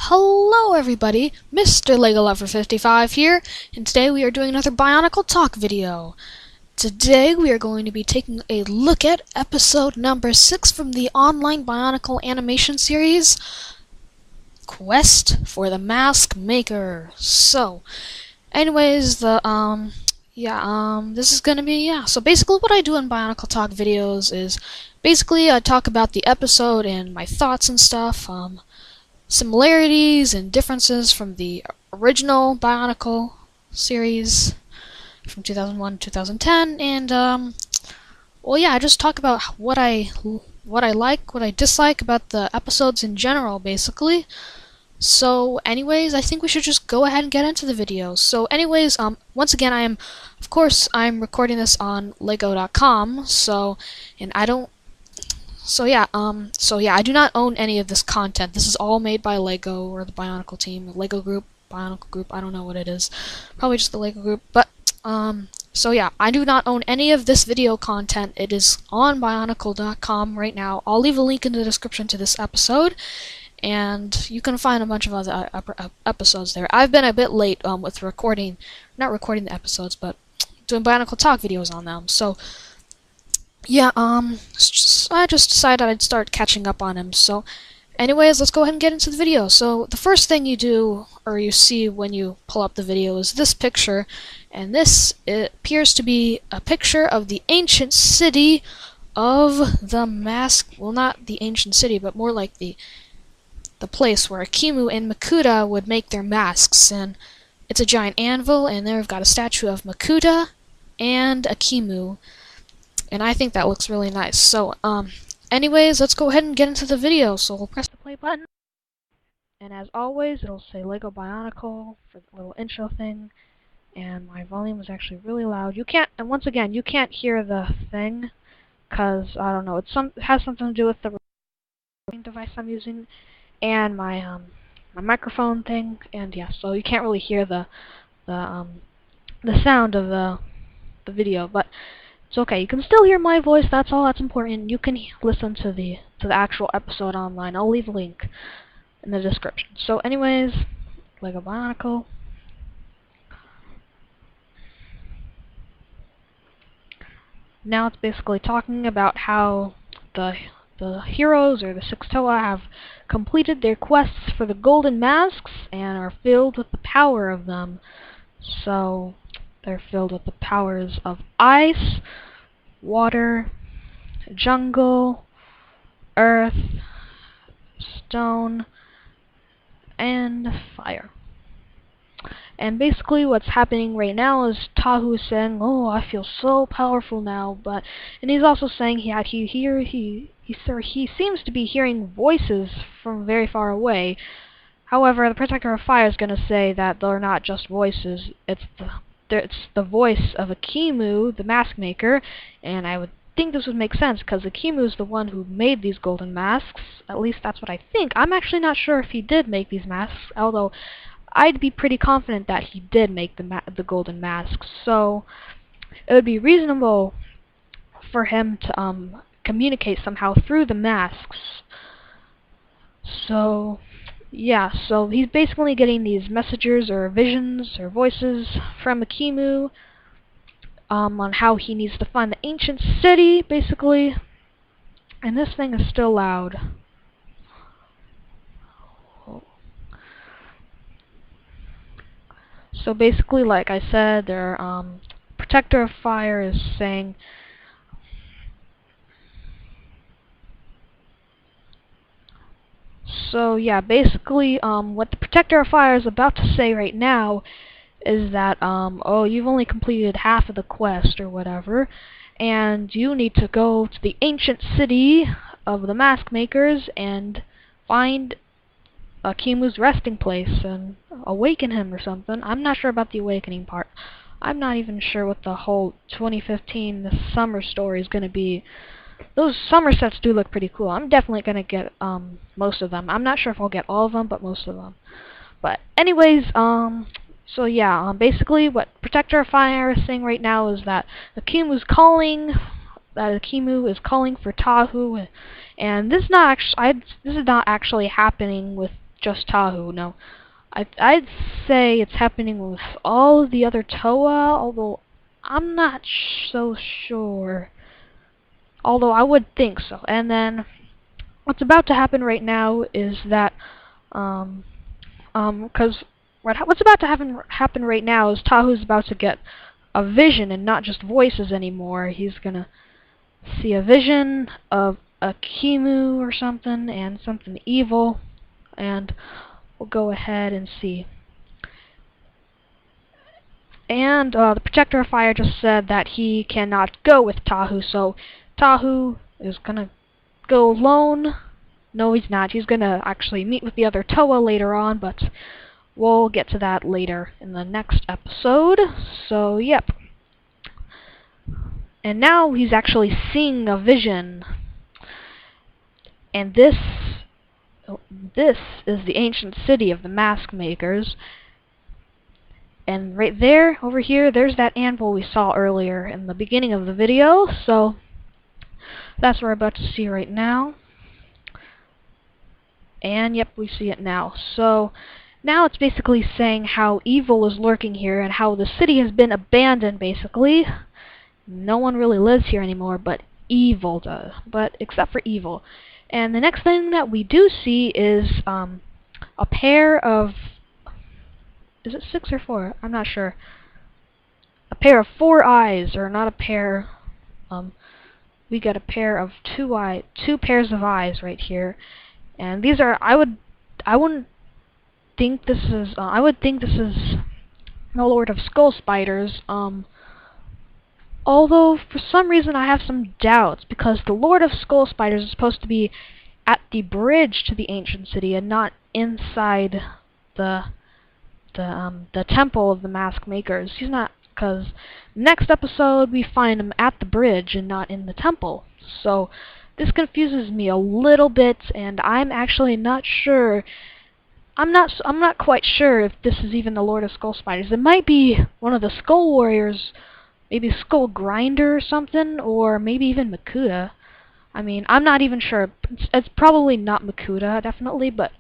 Hello everybody, Mr. Lego Lover 55 here, and today we are doing another Bionicle Talk video. Today we are going to be taking a look at episode number 6 from the online Bionicle animation series, Quest for the Mask Maker. So, anyways, this is gonna be, so basically what I do in Bionicle Talk videos is, basically I talk about the episode and my thoughts and stuff, similarities and differences from the original Bionicle series from 2001 to 2010, and I just talk about what I like, what I dislike about the episodes in general, basically. So anyways, I think we should just go ahead and get into the video. So anyways, once again, I'm recording this on lego.com, I do not own any of this content. This is all made by Lego or the Bionicle team, Lego group, Bionicle group, I don't know what it is. Probably just the Lego group. But I do not own any of this video content. It is on bionicle.com right now. I'll leave a link in the description to this episode, and you can find a bunch of other episodes there. I've been a bit late with not recording the episodes, but doing Bionicle Talk videos on them. So I just decided I'd start catching up on him. So anyways, let's go ahead and get into the video. So the first thing you do, or you see when you pull up the video, is this picture, and it appears to be a picture of the ancient city of the mask. Well, not the ancient city, but more like the place where Akimu and Makuta would make their masks. And it's a giant anvil, and there we've got a statue of Makuta and Akimu. And I think that looks really nice. So, anyways, let's go ahead and get into the video. So we'll press the play button. And as always, it'll say Lego Bionicle for the little intro thing. And my volume is actually really loud. And once again, you can't hear the thing, because, I don't know, it has something to do with the recording device I'm using, and my microphone thing, and yeah, so you can't really hear the sound of the video, but it's okay. You can still hear my voice. That's all that's important. You can listen to the actual episode online. I'll leave a link in the description. So anyways, Lego Bionicle. Now it's basically talking about how the heroes, or the Six Toa, have completed their quests for the golden masks and are filled with the power of them. So they're filled with the powers of ice, water, jungle, earth, stone, and fire. And basically what's happening right now is Tahu is saying, "Oh, I feel so powerful now," and he's also saying he seems to be hearing voices from very far away. However, the Protector of Fire is going to say that they're not just voices. It's the voice of Akimu, the mask maker, and I would think this would make sense because Akimu is the one who made these golden masks. At least that's what I think. I'm actually not sure if he did make these masks, although I'd be pretty confident that he did make the golden masks. So it would be reasonable for him to communicate somehow through the masks. So yeah, so he's basically getting these messengers or visions or voices from Akimu on how he needs to find the ancient city, basically. And this thing is still loud. So basically, like I said, their Protector of Fire is saying, so yeah, basically what the Protector of Fire is about to say right now is that, oh, you've only completed half of the quest or whatever, and you need to go to the ancient city of the mask makers and find Akimu's resting place and awaken him or something. I'm not sure about the awakening part. I'm not even sure what the whole 2015 summer story is going to be. Those summer sets do look pretty cool. I'm definitely going to get most of them. I'm not sure if I'll get all of them, but most of them. But anyways, so yeah, basically what Protector of Fire is saying right now is that Akimu is calling for Tahu, and this is not actually happening with just Tahu. Now, I'd say it's happening with all of the other Toa, although I'm not so sure. Although I would think so. And then what's about to happen right now is that, because what's about to happen right now is Tahu's about to get a vision and not just voices anymore. He's gonna see a vision of a Kimu or something and something evil, and we'll go ahead and see. And the Protector of Fire just said that he cannot go with Tahu, so Tahu is gonna go alone. No, he's not. He's gonna actually meet with the other Toa later on, but we'll get to that later in the next episode. So, yep. And now he's actually seeing a vision. And this is the ancient city of the mask makers. And right there, over here, there's that anvil we saw earlier in the beginning of the video. So that's what we're about to see right now. And yep, we see it now. So now it's basically saying how evil is lurking here and how the city has been abandoned, basically. No one really lives here anymore, but evil does. But except for evil. And the next thing that we do see is a pair of... Is it 6 or 4? I'm not sure. A pair of 4 eyes, or not a pair. We got a pair of 2 pairs of eyes right here. And these are, I would think this is the Lord of Skull Spiders. Although for some reason I have some doubts, because the Lord of Skull Spiders is supposed to be at the bridge to the ancient city and not inside the temple of the mask makers. He's not, because next episode we find him at the bridge and not in the temple. So this confuses me a little bit, and I'm actually not sure. I'm not quite sure if this is even the Lord of Skull Spiders. It might be one of the Skull Warriors, maybe Skull Grinder or something, or maybe even Makuta. I mean, I'm not even sure. It's probably not Makuta, definitely, but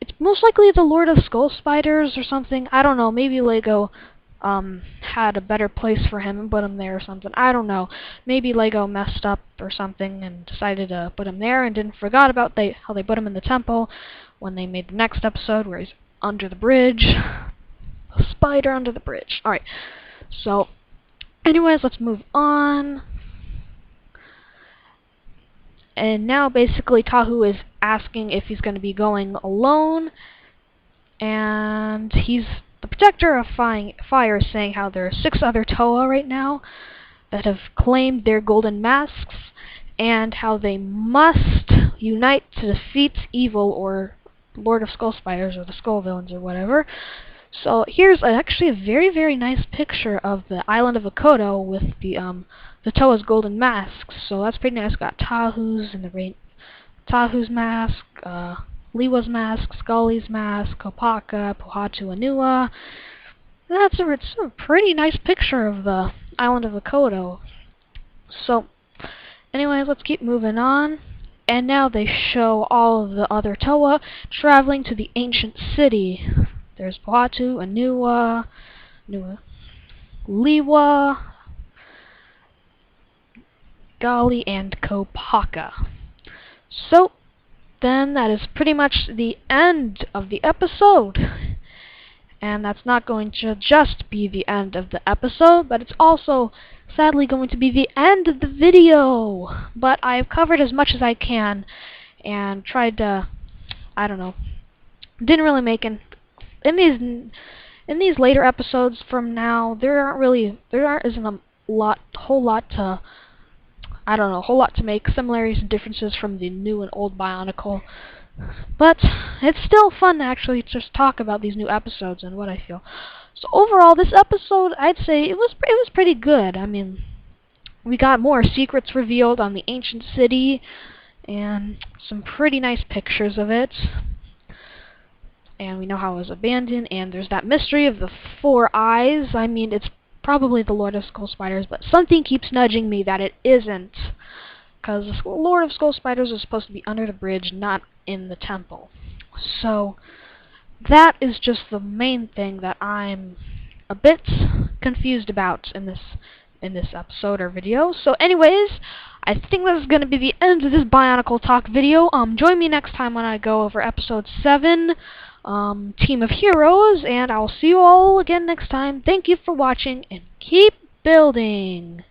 it's most likely the Lord of Skull Spiders or something. I don't know. Maybe Lego had a better place for him and put him there or something. I don't know. Maybe Lego messed up or something and decided to put him there and didn't forgot about how they put him in the temple when they made the next episode where he's under the bridge. A spider under the bridge. Alright. So, anyways, let's move on. And now basically Tahu is asking if he's going to be going alone, and the Protector of Fire is saying how there are 6 other Toa right now that have claimed their golden masks, and how they must unite to defeat evil, or Lord of Skull Spiders, or the Skull Villains, or whatever. So here's actually a very, very nice picture of the island of Akodo with the Toa's golden masks. So that's pretty nice. Got Tahu's Tahu's mask, Liwa's mask, Scully's mask, Kopaka, Pohatu, Anua. It's a pretty nice picture of the island of Akodo. So, anyways, let's keep moving on. And now they show all of the other Toa traveling to the ancient city. There's Pohatu, Anua, Liwa, Gali, and Kopaka. So, then that is pretty much the end of the episode. And that's not going to just be the end of the episode, but it's also sadly going to be the end of the video. But I've covered as much as I can and tried to, I don't know, didn't really make it. In these later episodes from now, there isn't a whole lot to make similarities and differences from the new and old Bionicle. But it's still fun to actually just talk about these new episodes and what I feel. So overall, this episode, I'd say it was pretty good. I mean, we got more secrets revealed on the ancient city and some pretty nice pictures of it. And we know how it was abandoned, and there's that mystery of the 4 eyes. I mean, it's probably the Lord of Skull Spiders, but something keeps nudging me that it isn't. Because the Lord of Skull Spiders is supposed to be under the bridge, not in the temple. So, that is just the main thing that I'm a bit confused about in this episode or video. So anyways, I think this is going to be the end of this Bionicle Talk video. Join me next time when I go over episode 7, Team of Heroes, and I'll see you all again next time. Thank you for watching, and keep building!